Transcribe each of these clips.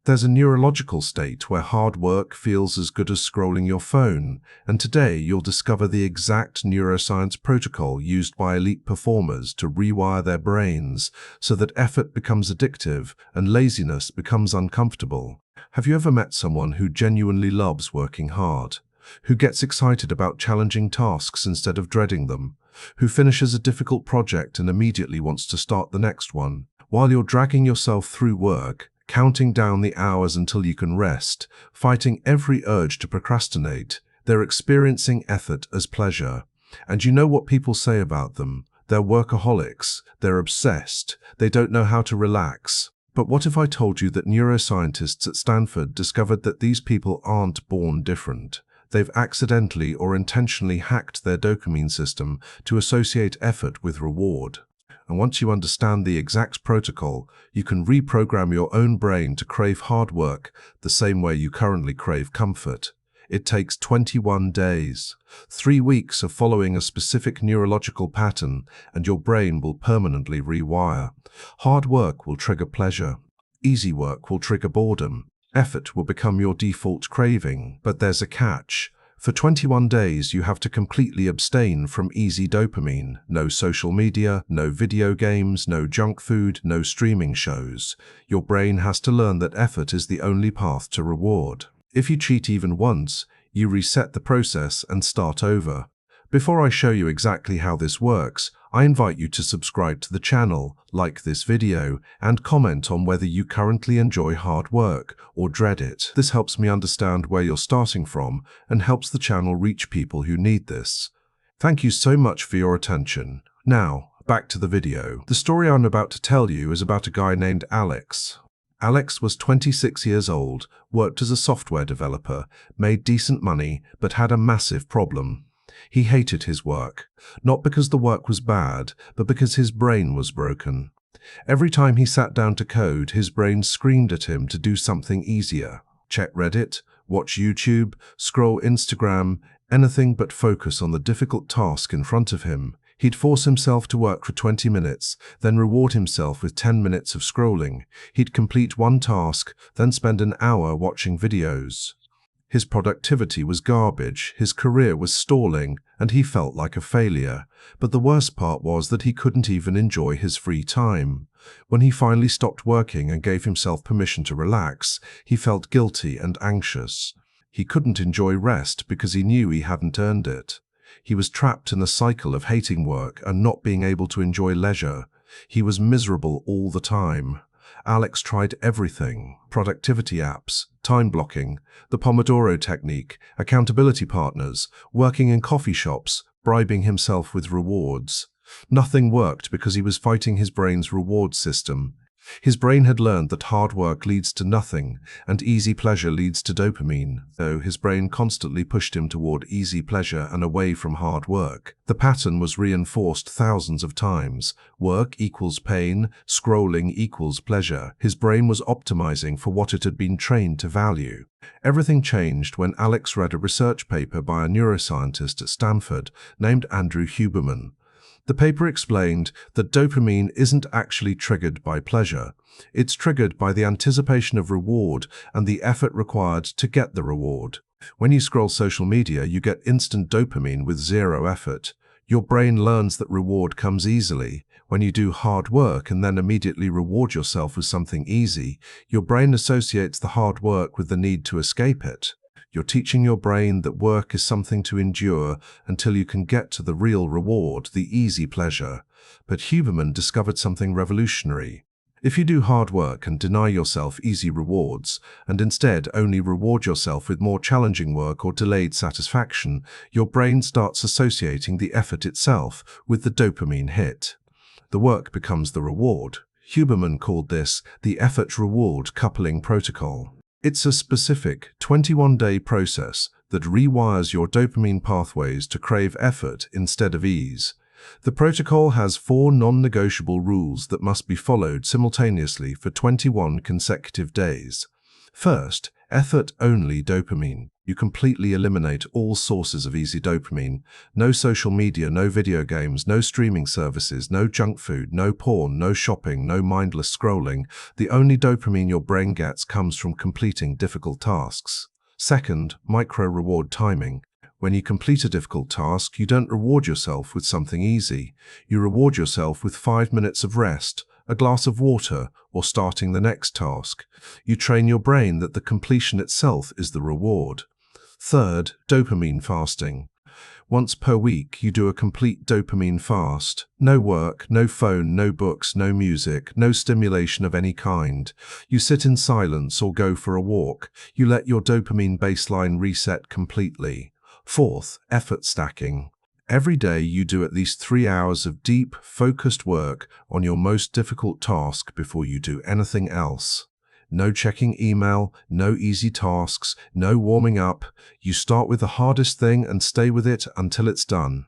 There's a neurological state where hard work feels as good as scrolling your phone, and today you'll discover the exact neuroscience protocol used by elite performers to rewire their brains so that effort becomes addictive and laziness becomes uncomfortable. Have you ever met someone who genuinely loves working hard? Who gets excited about challenging tasks instead of dreading them? Who finishes a difficult project and immediately wants to start the next one? While you're dragging yourself through work, counting down the hours until you can rest, fighting every urge to procrastinate, they're experiencing effort as pleasure. And you know what people say about them? They're workaholics, they're obsessed, they don't know how to relax. But what if I told you that neuroscientists at Stanford discovered that these people aren't born different? They've accidentally or intentionally hacked their dopamine system to associate effort with reward. And once you understand the exact protocol, you can reprogram your own brain to crave hard work the same way you currently crave comfort. It takes 21 days, 3 weeks of following a specific neurological pattern, and your brain will permanently rewire. Hard work will trigger pleasure. Easy work will trigger boredom. Effort will become your default craving. But there's a catch. For 21 days, you have to completely abstain from easy dopamine. No social media, no video games, no junk food, no streaming shows. Your brain has to learn that effort is the only path to reward. If you cheat even once, you reset the process and start over. Before I show you exactly how this works, I invite you to subscribe to the channel, like this video, and comment on whether you currently enjoy hard work or dread it. This helps me understand where you're starting from and helps the channel reach people who need this. Thank you so much for your attention. Now, back to the video. The story I'm about to tell you is about a guy named Alex. Alex was 26 years old, worked as a software developer, made decent money, but had a massive problem. He hated his work, not because the work was bad, but because his brain was broken. Every time he sat down to code, his brain screamed at him to do something easier. Check Reddit, watch YouTube, scroll Instagram, anything but focus on the difficult task in front of him. He'd force himself to work for 20 minutes, then reward himself with 10 minutes of scrolling. He'd complete one task, then spend an hour watching videos. His productivity was garbage, his career was stalling, and he felt like a failure. But the worst part was that he couldn't even enjoy his free time. When he finally stopped working and gave himself permission to relax, he felt guilty and anxious. He couldn't enjoy rest because he knew he hadn't earned it. He was trapped in a cycle of hating work and not being able to enjoy leisure. He was miserable all the time. Alex tried everything: productivity apps, time blocking, the Pomodoro technique, accountability partners, working in coffee shops, bribing himself with rewards. Nothing worked because he was fighting his brain's reward system. His brain had learned that hard work leads to nothing, and easy pleasure leads to dopamine, though his brain constantly pushed him toward easy pleasure and away from hard work. The pattern was reinforced thousands of times. Work equals pain, scrolling equals pleasure. His brain was optimizing for what it had been trained to value. Everything changed when Alex read a research paper by a neuroscientist at Stanford named Andrew Huberman. The paper explained that dopamine isn't actually triggered by pleasure. It's triggered by the anticipation of reward and the effort required to get the reward. When you scroll social media, you get instant dopamine with zero effort. Your brain learns that reward comes easily. When you do hard work and then immediately reward yourself with something easy, your brain associates the hard work with the need to escape it. You're teaching your brain that work is something to endure until you can get to the real reward, the easy pleasure. But Huberman discovered something revolutionary. If you do hard work and deny yourself easy rewards, and instead only reward yourself with more challenging work or delayed satisfaction, your brain starts associating the effort itself with the dopamine hit. The work becomes the reward. Huberman called this the effort-reward coupling protocol. It's a specific 21-day process that rewires your dopamine pathways to crave effort instead of ease. The protocol has 4 non-negotiable rules that must be followed simultaneously for 21 consecutive days. First, effort-only dopamine. You completely eliminate all sources of easy dopamine. No social media, no video games, no streaming services, no junk food, no porn, no shopping, no mindless scrolling. The only dopamine your brain gets comes from completing difficult tasks. Second, micro-reward timing. When you complete a difficult task, you don't reward yourself with something easy. You reward yourself with 5 minutes of rest, a glass of water, or starting the next task. You train your brain that the completion itself is the reward. Third, dopamine fasting. Once per week, you do a complete dopamine fast. No work, no phone, no books, no music, no stimulation of any kind. You sit in silence or go for a walk. You let your dopamine baseline reset completely. Fourth, effort stacking. Every day you do at least 3 hours of deep, focused work on your most difficult task before you do anything else. No checking email, no easy tasks, no warming up. You start with the hardest thing and stay with it until it's done.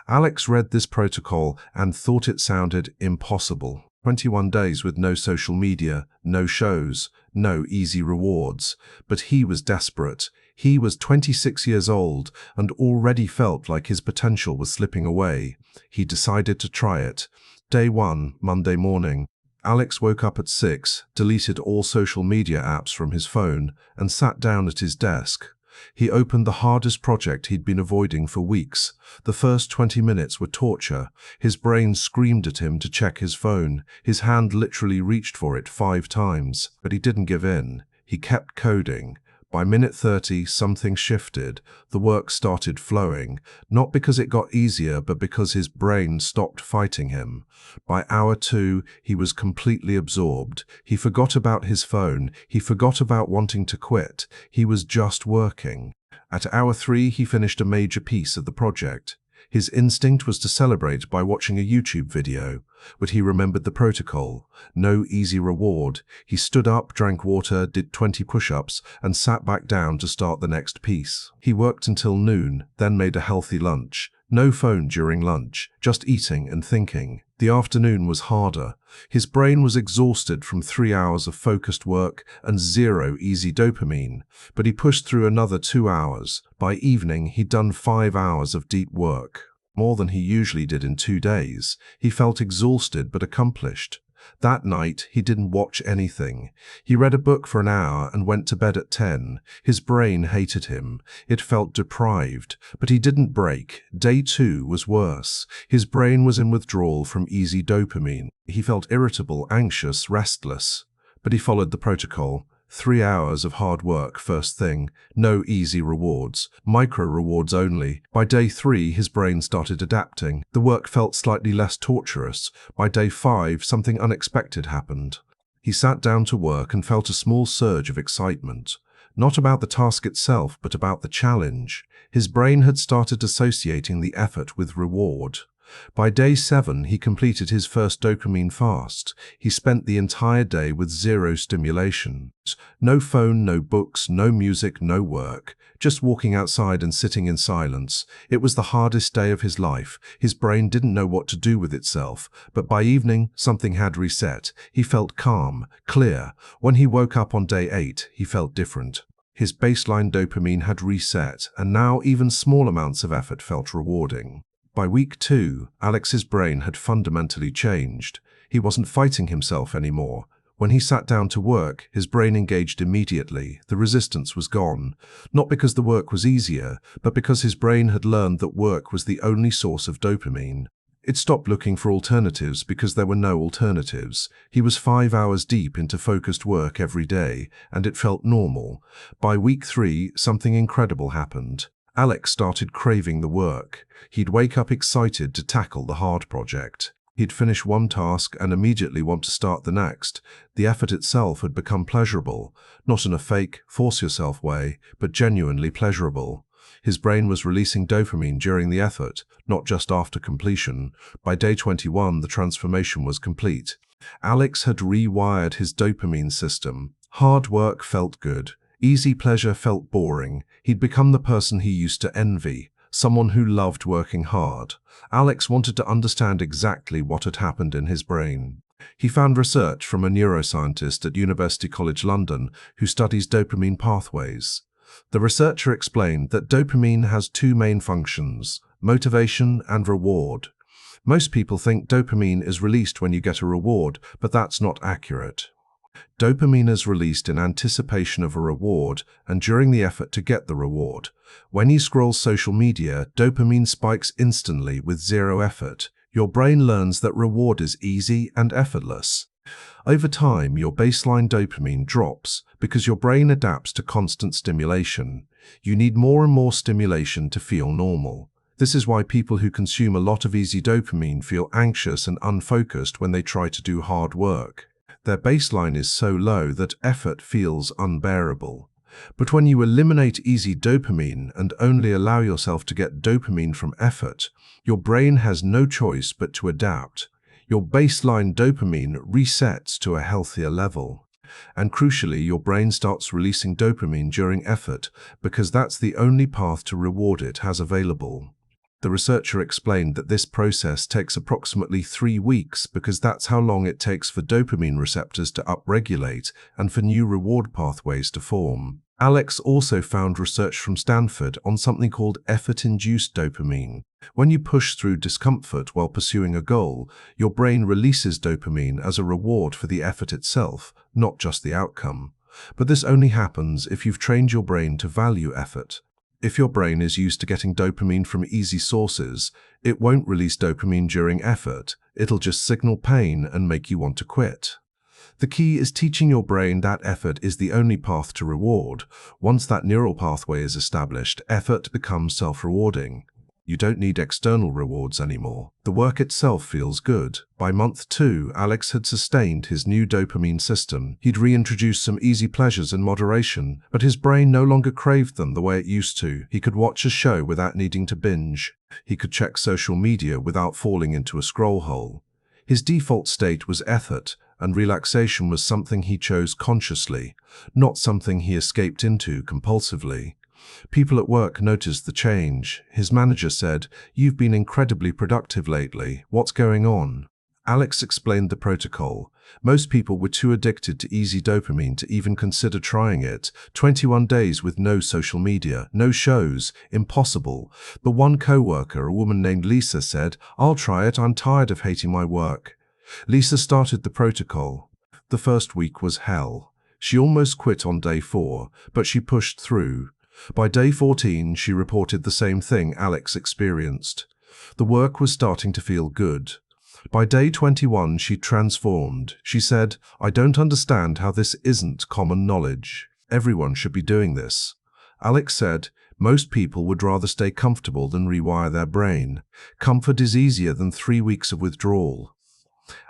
Alex read this protocol and thought it sounded impossible. 21 days with no social media, no shows, no easy rewards. But he was desperate. He was 26 years old and already felt like his potential was slipping away. He decided to try it. Day 1, Monday morning. Alex woke up at 6, deleted all social media apps from his phone, and sat down at his desk. He opened the hardest project he'd been avoiding for weeks. The first 20 minutes were torture. His brain screamed at him to check his phone. His hand literally reached for it 5 times, but he didn't give in. He kept coding. By minute 30, something shifted. The work started flowing, not because it got easier, but because his brain stopped fighting him. By hour 2, he was completely absorbed. He forgot about his phone. He forgot about wanting to quit. He was just working. At hour 3, he finished a major piece of the project. His instinct was to celebrate by watching a YouTube video, but he remembered the protocol. No easy reward. He stood up, drank water, did 20 push-ups, and sat back down to start the next piece. He worked until noon, then made a healthy lunch. No phone during lunch, just eating and thinking. The afternoon was harder. His brain was exhausted from 3 hours of focused work and 0 easy dopamine, but he pushed through another 2 hours. By evening, he'd done 5 hours of deep work, more than he usually did in 2 days. He felt exhausted but accomplished. That night, he didn't watch anything. He read a book for an hour and went to bed at 10. His brain hated him. It felt deprived, but he didn't break. Day 2 was worse. His brain was in withdrawal from easy dopamine. He felt irritable, anxious, restless. But he followed the protocol. 3 hours of hard work first thing, no easy rewards, micro rewards only. By day 3, his brain started adapting. The work felt slightly less torturous. By day 5, something unexpected happened. He sat down to work and felt a small surge of excitement. Not about the task itself, but about the challenge. His brain had started associating the effort with reward. By day 7, he completed his first dopamine fast. He spent the entire day with 0 stimulation. No phone, no books, no music, no work. Just walking outside and sitting in silence. It was the hardest day of his life. His brain didn't know what to do with itself. But by evening, something had reset. He felt calm, clear. When he woke up on day 8, he felt different. His baseline dopamine had reset, and now even small amounts of effort felt rewarding. By week 2, Alex's brain had fundamentally changed. He wasn't fighting himself anymore. When he sat down to work, his brain engaged immediately. The resistance was gone. Not because the work was easier, but because his brain had learned that work was the only source of dopamine. It stopped looking for alternatives because there were no alternatives. He was 5 hours deep into focused work every day, and it felt normal. By week 3, something incredible happened. Alex started craving the work. He'd wake up excited to tackle the hard project. He'd finish one task and immediately want to start the next. The effort itself had become pleasurable, not in a fake, force-yourself way, but genuinely pleasurable. His brain was releasing dopamine during the effort, not just after completion. By day 21, the transformation was complete. Alex had rewired his dopamine system. Hard work felt good. Easy pleasure felt boring. He'd become the person he used to envy, someone who loved working hard. Alex wanted to understand exactly what had happened in his brain. He found research from a neuroscientist at University College London who studies dopamine pathways. The researcher explained that dopamine has two main functions: motivation and reward. Most people think dopamine is released when you get a reward, but that's not accurate. Dopamine is released in anticipation of a reward and during the effort to get the reward. When you scroll social media, dopamine spikes instantly with zero effort. Your brain learns that reward is easy and effortless. Over time, your baseline dopamine drops because your brain adapts to constant stimulation. You need more and more stimulation to feel normal. This is why people who consume a lot of easy dopamine feel anxious and unfocused when they try to do hard work. Their baseline is so low that effort feels unbearable. But when you eliminate easy dopamine and only allow yourself to get dopamine from effort, your brain has no choice but to adapt. Your baseline dopamine resets to a healthier level. And crucially, your brain starts releasing dopamine during effort because that's the only path to reward it has available. The researcher explained that this process takes approximately 3 weeks because that's how long it takes for dopamine receptors to upregulate and for new reward pathways to form. Alex also found research from Stanford on something called effort-induced dopamine. When you push through discomfort while pursuing a goal, your brain releases dopamine as a reward for the effort itself, not just the outcome. But this only happens if you've trained your brain to value effort. If your brain is used to getting dopamine from easy sources, it won't release dopamine during effort. It'll just signal pain and make you want to quit. The key is teaching your brain that effort is the only path to reward. Once that neural pathway is established, effort becomes self-rewarding. You don't need external rewards anymore. The work itself feels good. By month 2, Alex had sustained his new dopamine system. He'd reintroduced some easy pleasures in moderation, but his brain no longer craved them the way it used to. He could watch a show without needing to binge. He could check social media without falling into a scroll hole. His default state was effort, and relaxation was something he chose consciously, not something he escaped into compulsively. People at work noticed the change. His manager said, "You've been incredibly productive lately. What's going on?" Alex explained the protocol. Most people were too addicted to easy dopamine to even consider trying it. 21 days with no social media, no shows, impossible. But one coworker, a woman named Lisa, said, "I'll try it. I'm tired of hating my work." Lisa started the protocol. The first week was hell. She almost quit on day 4, but she pushed through. By day 14, she reported the same thing Alex experienced. The work was starting to feel good. By day 21, she transformed. She said, "I don't understand how this isn't common knowledge. Everyone should be doing this." Alex said, "Most people would rather stay comfortable than rewire their brain. Comfort is easier than 3 weeks of withdrawal."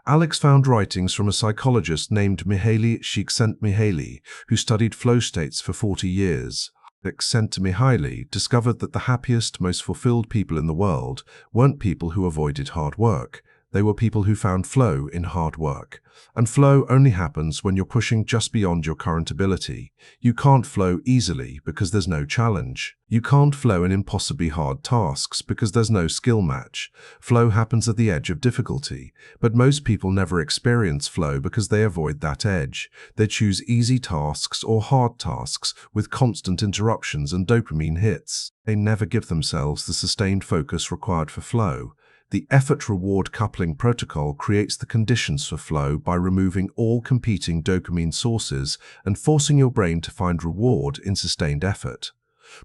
Alex found writings from a psychologist named Mihaly Csikszentmihalyi, who studied flow states for 40 years. Csikszentmihalyi discovered that the happiest, most fulfilled people in the world weren't people who avoided hard work. They were people who found flow in hard work. And flow only happens when you're pushing just beyond your current ability. You can't flow easily because there's no challenge. You can't flow in impossibly hard tasks because there's no skill match. Flow happens at the edge of difficulty, but most people never experience flow because they avoid that edge. They choose easy tasks or hard tasks with constant interruptions and dopamine hits. They never give themselves the sustained focus required for flow. The effort-reward coupling protocol creates the conditions for flow by removing all competing dopamine sources and forcing your brain to find reward in sustained effort.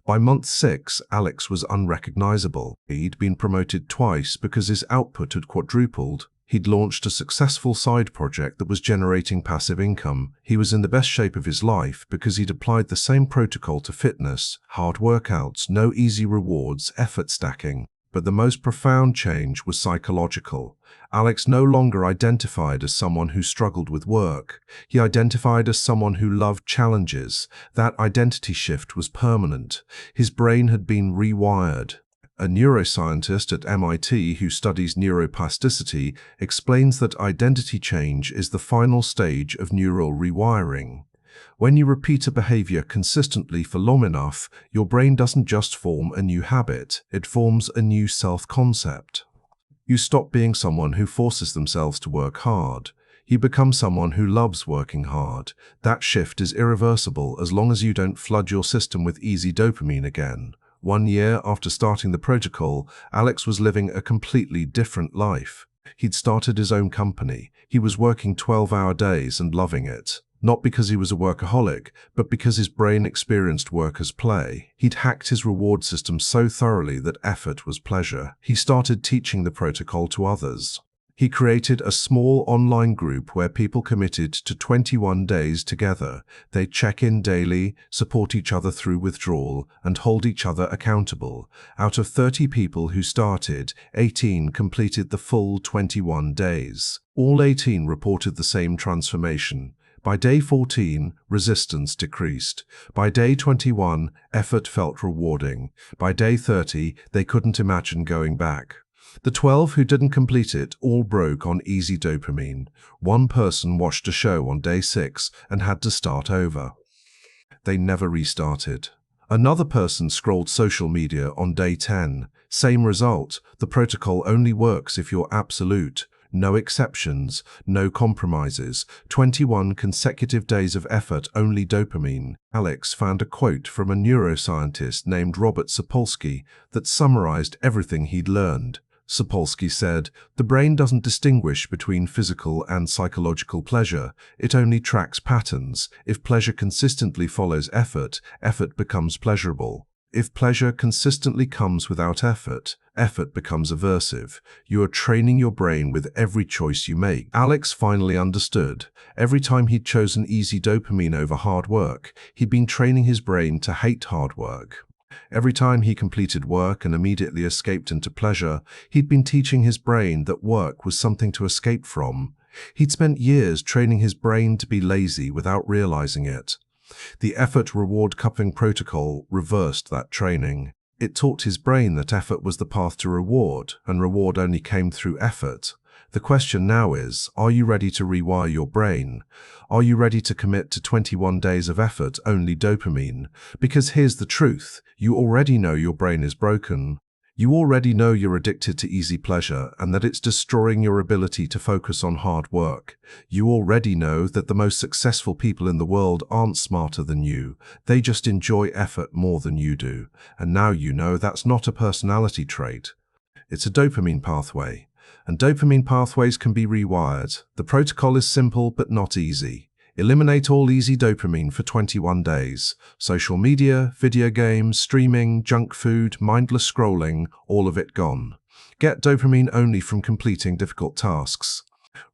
By month 6, Alex was unrecognizable. He'd been promoted twice because his output had quadrupled. He'd launched a successful side project that was generating passive income. He was in the best shape of his life because he'd applied the same protocol to fitness: hard workouts, no easy rewards, effort stacking. But the most profound change was psychological. Alex no longer identified as someone who struggled with work. He identified as someone who loved challenges. That identity shift was permanent. His brain had been rewired. A neuroscientist at MIT who studies neuroplasticity explains that identity change is the final stage of neural rewiring. When you repeat a behavior consistently for long enough, your brain doesn't just form a new habit, it forms a new self-concept. You stop being someone who forces themselves to work hard. You become someone who loves working hard. That shift is irreversible as long as you don't flood your system with easy dopamine again. 1 year after starting the protocol, Alex was living a completely different life. He'd started his own company. He was working 12-hour days and loving it. Not because he was a workaholic, but because his brain experienced work as play. He'd hacked his reward system so thoroughly that effort was pleasure. He started teaching the protocol to others. He created a small online group where people committed to 21 days together. They'd check in daily, support each other through withdrawal, and hold each other accountable. Out of 30 people who started, 18 completed the full 21 days. All 18 reported the same transformation. By day 14, resistance decreased. By day 21, effort felt rewarding. By day 30, they couldn't imagine going back. The 12 who didn't complete it all broke on easy dopamine. One person watched a show on day 6 and had to start over. They never restarted. Another person scrolled social media on day 10. Same result. The protocol only works if you're absolute. No exceptions, no compromises. 21 consecutive days of effort, only dopamine. Alex found a quote from a neuroscientist named Robert Sapolsky that summarized everything he'd learned. Sapolsky said, "The brain doesn't distinguish between physical and psychological pleasure. It only tracks patterns. If pleasure consistently follows effort, effort becomes pleasurable. If pleasure consistently comes without effort, effort becomes aversive. You are training your brain with every choice you make." Alex finally understood. Every time he'd chosen easy dopamine over hard work, he'd been training his brain to hate hard work. Every time he completed work and immediately escaped into pleasure, he'd been teaching his brain that work was something to escape from. He'd spent years training his brain to be lazy without realizing it. The effort-reward coupling protocol reversed that training. It taught his brain that effort was the path to reward, and reward only came through effort. The question now is, are you ready to rewire your brain? Are you ready to commit to 21 days of effort, only dopamine? Because here's the truth, you already know your brain is broken. You already know you're addicted to easy pleasure and that it's destroying your ability to focus on hard work. You already know that the most successful people in the world aren't smarter than you. They just enjoy effort more than you do. And now you know that's not a personality trait. It's a dopamine pathway. And dopamine pathways can be rewired. The protocol is simple but not easy. Eliminate all easy dopamine for 21 days. Social media, video games, streaming, junk food, mindless scrolling, all of it gone. Get dopamine only from completing difficult tasks.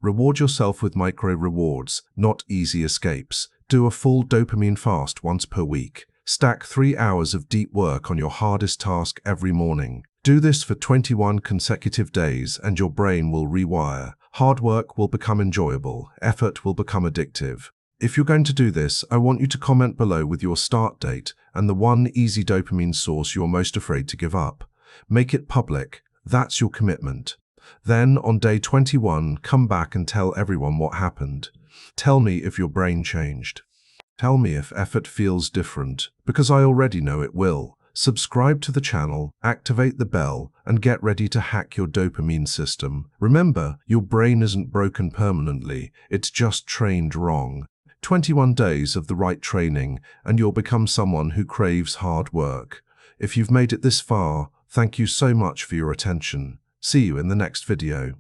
Reward yourself with micro rewards, not easy escapes. Do a full dopamine fast once per week. Stack 3 hours of deep work on your hardest task every morning. Do this for 21 consecutive days and your brain will rewire. Hard work will become enjoyable. Effort will become addictive. If you're going to do this, I want you to comment below with your start date and the one easy dopamine source you're most afraid to give up. Make it public. That's your commitment. Then, on day 21, come back and tell everyone what happened. Tell me if your brain changed. Tell me if effort feels different, because I already know it will. Subscribe to the channel, activate the bell, and get ready to hack your dopamine system. Remember, your brain isn't broken permanently, it's just trained wrong. 21 days of the right training, and you'll become someone who craves hard work. If you've made it this far, thank you so much for your attention. See you in the next video.